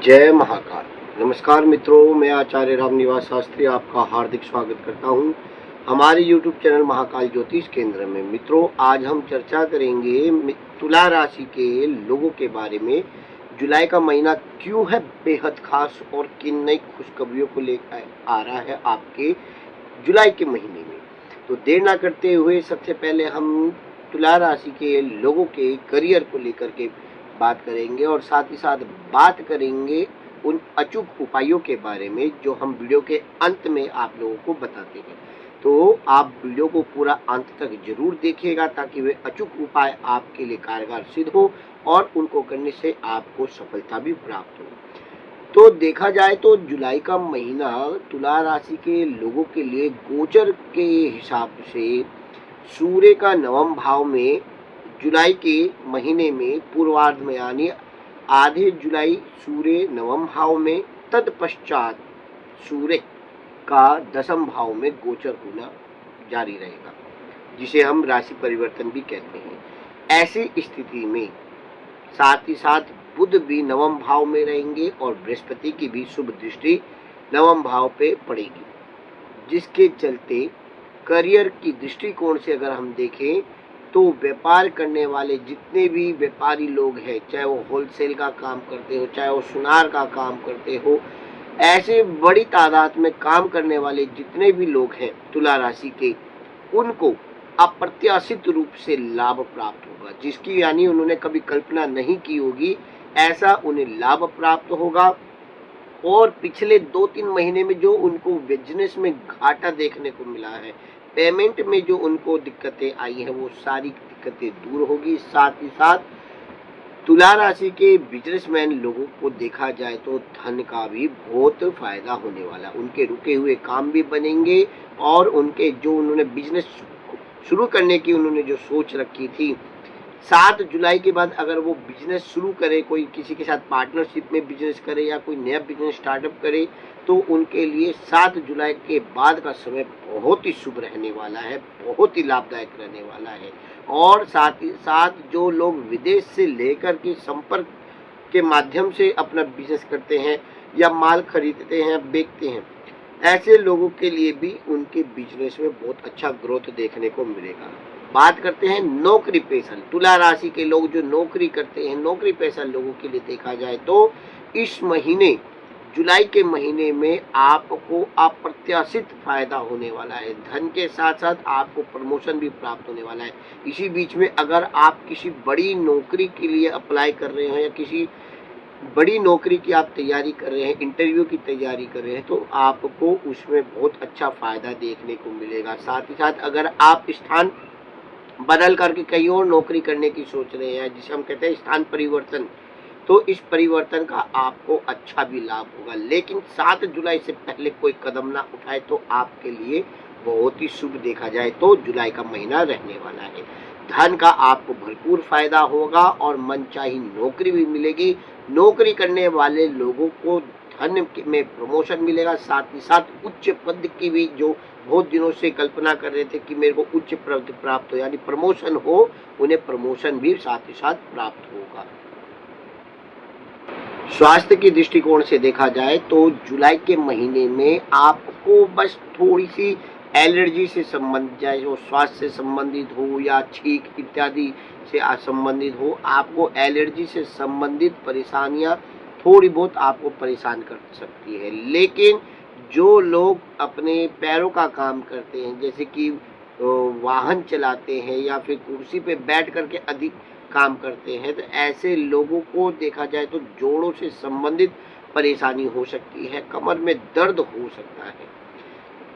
जय महाकाल। नमस्कार मित्रों, मैं आचार्य रामनिवास शास्त्री आपका हार्दिक स्वागत करता हूं हमारे YouTube चैनल महाकाल ज्योतिष केंद्र में। मित्रों, आज हम चर्चा करेंगे तुला राशि के लोगों के बारे में। जुलाई का महीना क्यों है बेहद खास और किन नई खुशखबरियों को लेकर आ रहा है आपके जुलाई के महीने में। तो देर ना करते हुए सबसे पहले हम तुला राशि के लोगों के करियर को लेकर के बात करेंगे और साथ ही साथ बात करेंगे उन अचूक उपायों के बारे में जो हम वीडियो के अंत में आप लोगों को बताते हैं। तो आप वीडियो को पूरा अंत तक जरूर देखिएगा ताकि वे अचूक उपाय आपके लिए कारगर सिद्ध हो और उनको करने से आपको सफलता भी प्राप्त हो। तो देखा जाए तो जुलाई का महीना तुला राशि के लोगों के लिए गोचर के हिसाब से सूर्य का नवम भाव में जुलाई के महीने में पूर्वार्ध में यानी आधे जुलाई सूर्य नवम भाव में, तत्पश्चात सूर्य का दसम भाव में गोचर होना जारी रहेगा, जिसे हम राशि परिवर्तन भी कहते हैं। ऐसी स्थिति में साथ ही साथ बुध भी नवम भाव में रहेंगे और बृहस्पति की भी शुभ दृष्टि नवम भाव पे पड़ेगी, जिसके चलते करियर की दृष्टिकोण से अगर हम देखें तो व्यापार करने वाले जितने भी व्यापारी लोग हैं, चाहे वो होलसेल का काम करते हो, चाहे वो सुनार का काम करते हो, ऐसे बड़ी तादाद में काम करने वाले जितने भी लोग हैं तुला राशि के, उनको अप्रत्याशित रूप से लाभ प्राप्त होगा, जिसकी यानी उन्होंने कभी कल्पना नहीं की होगी, ऐसा उन्हें लाभ प्राप्त होगा। और पिछले 2-3 महीने में जो उनको बिजनेस में घाटा देखने को मिला है, पेमेंट में जो उनको दिक्कतें आई हैं, वो सारी दिक्कतें दूर होगी। साथ ही साथ तुला राशि के बिजनेसमैन लोगों को देखा जाए तो धन का भी बहुत फायदा होने वाला, उनके रुके हुए काम भी बनेंगे और उनके जो उन्होंने बिजनेस शुरू करने की उन्होंने जो सोच रखी थी, 7 जुलाई के बाद अगर वो बिजनेस शुरू करे, कोई किसी के साथ पार्टनरशिप में बिजनेस करे या कोई नया बिजनेस स्टार्टअप करे, तो उनके लिए 7 जुलाई के बाद का समय बहुत ही शुभ रहने वाला है, बहुत ही लाभदायक रहने वाला है। और साथ ही साथ जो लोग विदेश से लेकर के संपर्क के माध्यम से अपना बिजनेस करते हैं या माल खरीदते हैं, बेचते हैं, ऐसे लोगों के लिए भी उनके बिजनेस में बहुत अच्छा ग्रोथ देखने को मिलेगा। बात करते हैं नौकरी पेशा, तुला राशि के लोग जो नौकरी करते हैं, नौकरी पेशा लोगों के लिए देखा जाए तो इस महीने जुलाई के महीने में आपको अप्रत्याशित फायदा होने वाला है। धन के साथ साथ आपको प्रमोशन भी प्राप्त होने वाला है। इसी बीच में अगर आप किसी बड़ी नौकरी के लिए अप्लाई कर रहे हैं या किसी बड़ी नौकरी की आप तैयारी कर रहे हैं, इंटरव्यू की तैयारी कर रहे हैं, तो आपको उसमें बहुत अच्छा फायदा देखने को मिलेगा। साथ ही साथ अगर आप स्थान बदल करके कहीं और नौकरी करने की सोच रहे हैं, जिसे हम कहते हैं स्थान परिवर्तन, तो इस परिवर्तन का आपको अच्छा भी लाभ होगा। लेकिन 7 जुलाई से पहले कोई कदम ना उठाए तो आपके लिए बहुत ही शुभ देखा जाए तो जुलाई का महीना रहने वाला है। धन का आपको भरपूर फायदा होगा और मनचाही नौकरी भी मिलेगी। नौकरी करने वाले लोगों को धन में प्रमोशन मिलेगा, साथ ही साथ उच्च पद की भी जो बहुत दिनों से कल्पना कर रहे थे कि मेरे को उच्च पद प्राप्त हो यानी प्रमोशन हो, उन्हें प्रमोशन भी साथ ही साथ प्राप्त होगा। स्वास्थ्य की दृष्टिकोण से देखा जाए तो जुलाई के महीने में आपको बस थोड़ी सी एलर्जी से संबंधित, चाहे वो स्वास्थ्य से संबंधित हो या छींक इत्यादि से संबंधित हो, आपको एलर्जी से संबंधित परेशानियां थोड़ी बहुत आपको परेशान कर सकती है। लेकिन जो लोग अपने पैरों का काम करते हैं, जैसे कि वाहन चलाते हैं या फिर कुर्सी पे बैठ करके अधिक काम करते हैं, तो ऐसे लोगों को देखा जाए तो जोड़ों से संबंधित परेशानी हो सकती है, कमर में दर्द हो सकता है।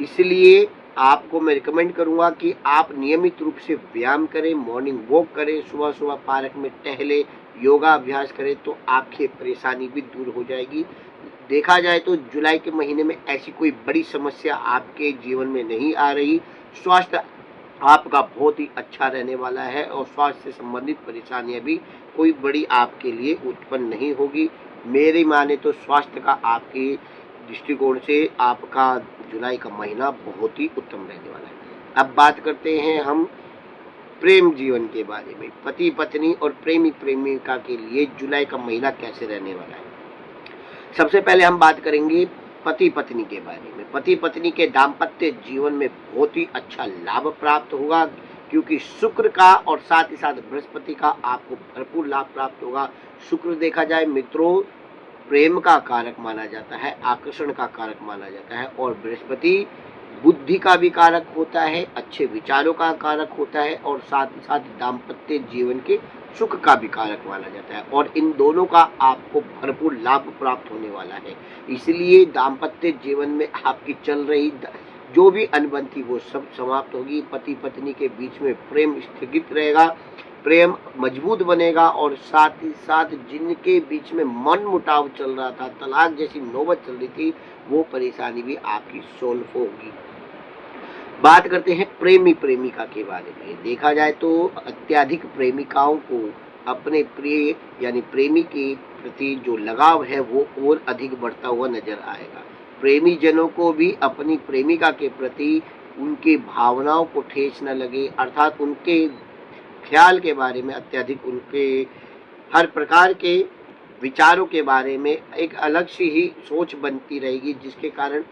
इसलिए आपको मैं रिकमेंड करूंगा कि आप नियमित रूप से व्यायाम करें, मॉर्निंग वॉक करें, सुबह सुबह पार्क में टहले, योगा अभ्यास करें, तो आपकी परेशानी भी दूर हो जाएगी। देखा जाए तो जुलाई के महीने में ऐसी कोई बड़ी समस्या आपके जीवन में नहीं आ रही। स्वास्थ्य आपका बहुत ही अच्छा रहने वाला है और स्वास्थ्य से संबंधित परेशानियां भी कोई बड़ी आपके लिए उत्पन्न नहीं होगी। मेरी माने तो स्वास्थ्य का आपके दृष्टिकोण से आपका जुलाई का महीना बहुत ही उत्तम रहने वाला है। अब बात करते हैं हम प्रेम जीवन के बारे में। पति पत्नी और प्रेमी प्रेमिका के लिए जुलाई का महीना कैसे रहने वाला है। सबसे पहले हम बात करेंगे पति पत्नी के बारे में। पति पत्नी के दाम्पत्य जीवन में बहुत ही अच्छा लाभ प्राप्त होगा, क्योंकि शुक्र का और साथ ही साथ बृहस्पति का आपको भरपूर लाभ प्राप्त होगा। शुक्र देखा जाए मित्रों प्रेम का कारक माना जाता है, आकर्षण का कारक माना जाता है, और बृहस्पति बुद्धि का भी कारक होता है, अच्छे विचारों का कारक होता है, और साथ ही साथ दाम्पत्य जीवन के सुख का भी कारक माना जाता है, और इन दोनों का आपको भरपूर लाभ प्राप्त होने वाला है। इसलिए दाम्पत्य जीवन में आपकी चल रही जो भी अनबन थी वो सब समाप्त होगी। पति पत्नी के बीच में प्रेम स्थगित रहेगा, प्रेम मजबूत बनेगा, और साथ ही साथ जिनके बीच में मन मुटाव चल रहा था, तलाक जैसी नौबत चल रही थी, वो परेशानी भी आपकी सोल्व होगी। बात करते हैं प्रेमी प्रेमिका के बारे में। देखा जाए तो अत्यधिक प्रेमिकाओं को अपने प्रिय यानी प्रेमी के प्रति जो लगाव है वो और अधिक बढ़ता हुआ नजर आएगा। प्रेमी जनों को भी अपनी प्रेमिका के प्रति उनकी भावनाओं को ठेस न लगे, अर्थात उनके ख्याल के बारे में अत्यधिक, उनके हर प्रकार के विचारों के बारे में एक अलग सी ही सोच बनती रहेगी, जिसके कारण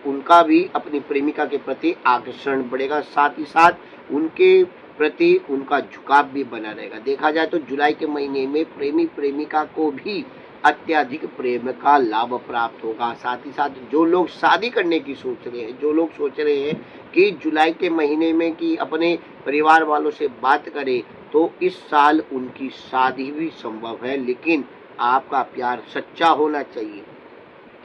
उनका भी अपनी प्रेमिका के प्रति आकर्षण बढ़ेगा, साथ ही साथ उनके प्रति उनका झुकाव भी बना रहेगा। देखा जाए तो जुलाई के महीने में प्रेमी प्रेमिका को भी अत्यधिक प्रेम का लाभ प्राप्त होगा। साथ ही साथ जो लोग शादी करने की सोच रहे हैं, जो लोग सोच रहे हैं कि जुलाई के महीने में कि अपने परिवार वालों से बात करें, तो इस साल उनकी शादी भी संभव है, लेकिन आपका प्यार सच्चा होना चाहिए।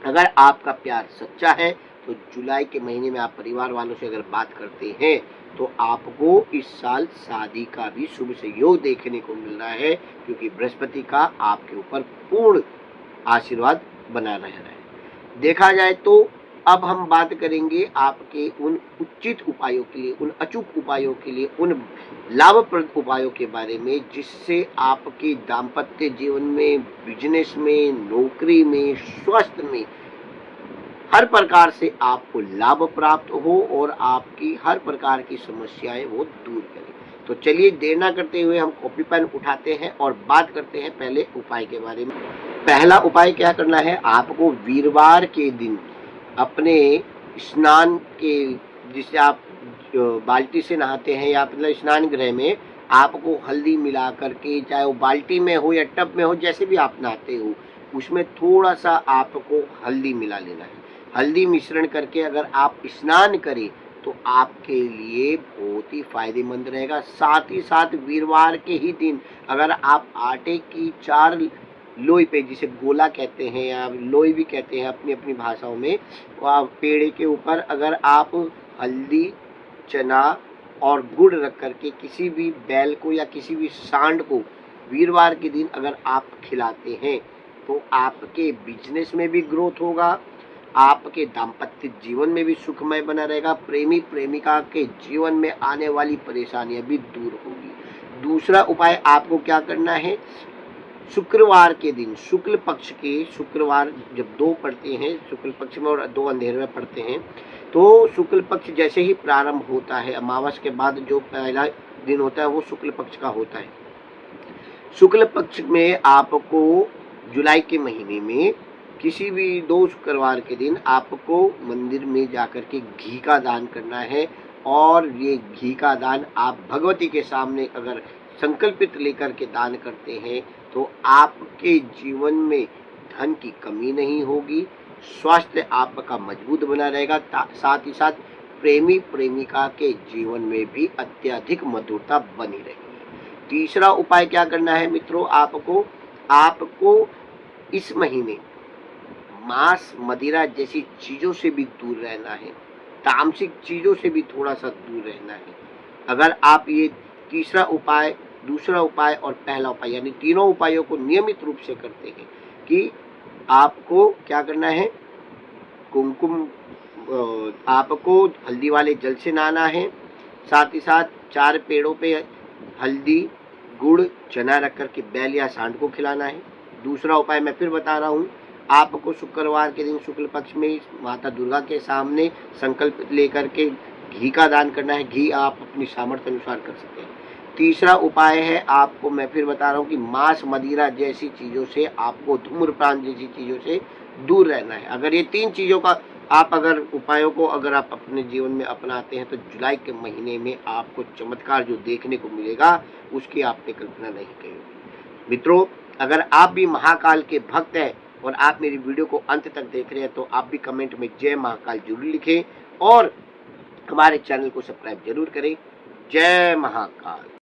अगर आपका प्यार सच्चा है तो जुलाई के महीने में आप परिवार वालों से अगर बात करते हैं तो आपको इस साल शादी का भी शुभ संयोग देखने को मिल रहा है, क्योंकि बृहस्पति का आपके ऊपर पूर्ण आशीर्वाद बना रह रहा है। देखा जाए तो अब हम बात करेंगे आपके उन उचित उपायों के लिए, उन अचूक उपायों के लिए, उन लाभप्रद उपायों के बारे में, जिससे आपके दाम्पत्य जीवन में, बिजनेस में, नौकरी में, स्वास्थ्य में हर प्रकार से आपको लाभ प्राप्त हो और आपकी हर प्रकार की समस्याएं वो दूर करें। तो चलिए देर ना करते हुए हम कॉपी पेन उठाते हैं और बात करते हैं पहले उपाय के बारे में। पहला उपाय क्या करना है, आपको वीरवार के दिन अपने स्नान के, जिससे आप बाल्टी से नहाते हैं या मतलब स्नान गृह में, आपको हल्दी मिला करके, चाहे वो बाल्टी में हो या टब में हो, जैसे भी आप नहाते हो, उसमें थोड़ा सा आपको हल्दी मिला लेना है। हल्दी मिश्रण करके अगर आप स्नान करें तो आपके लिए बहुत ही फायदेमंद रहेगा। साथ ही साथ वीरवार के ही दिन अगर आप आटे की 4 लोई पे, जिसे गोला कहते हैं या लोई भी कहते हैं अपनी अपनी भाषाओं में, पेड़ के ऊपर अगर आप हल्दी, चना और गुड़ रख करके किसी भी बैल को या किसी भी सांड को वीरवार के दिन अगर आप खिलाते हैं तो आपके बिजनेस में भी ग्रोथ होगा, आपके दाम्पत्य जीवन में भी सुखमय बना रहेगा, प्रेमी प्रेमिका के जीवन में आने वाली परेशानियां भी दूर होगी। दूसरा उपाय आपको क्या करना है, शुक्रवार के दिन, शुक्ल पक्ष के शुक्रवार जब 2 पड़ते हैं शुक्ल पक्ष में और 2 अंधेरे में पड़ते हैं, तो शुक्ल पक्ष जैसे ही प्रारंभ होता है, अमावस के बाद जो पहला दिन होता है वो शुक्ल पक्ष का होता है। शुक्ल पक्ष में आपको जुलाई के महीने में किसी भी 2 शुक्रवार के दिन आपको मंदिर में जाकर के घी का दान करना है, और ये घी का दान आप भगवती के सामने अगर संकल्पित लेकर के दान करते हैं तो आपके जीवन में धन की कमी नहीं होगी, स्वास्थ्य आपका मजबूत बना रहेगा, साथ ही साथ प्रेमी प्रेमिका के जीवन में भी अत्यधिक मधुरता बनी रहेगी। तीसरा उपाय क्या करना है मित्रों, आपको इस महीने मांस मदिरा जैसी चीजों से भी दूर रहना है, तामसिक चीजों से भी थोड़ा सा दूर रहना है। अगर आप ये तीसरा उपाय, दूसरा उपाय और पहला उपाय यानी तीनों उपायों को नियमित रूप से करते हैं कि आपको क्या करना है, आपको हल्दी वाले जल से नहाना है, साथ ही साथ 4 पेड़ों पे हल्दी, गुड़, चना रख करके बैल या सांड को खिलाना है। दूसरा उपाय मैं फिर बता रहा हूँ, आपको शुक्रवार के दिन शुक्ल पक्ष में माता दुर्गा के सामने संकल्प लेकर के घी का दान करना है। घी आप अपनी सामर्थ्य अनुसार कर सकते हैं। तीसरा उपाय है, आपको मैं फिर बता रहा हूँ कि मांस मदिरा जैसी चीज़ों से, आपको धूम्रपान जैसी चीज़ों से दूर रहना है। अगर ये 3 चीज़ों का आप अगर उपायों को अगर आप अपने जीवन में अपनाते हैं तो जुलाई के महीने में आपको चमत्कार जो देखने को मिलेगा उसकी आपने कल्पना नहीं की होगी। मित्रों, अगर आप भी महाकाल के भक्त हैं और आप मेरी वीडियो को अंत तक देख रहे हैं तो आप भी कमेंट में जय महाकाल जरूर लिखें और हमारे चैनल को सब्सक्राइब जरूर करें। जय महाकाल।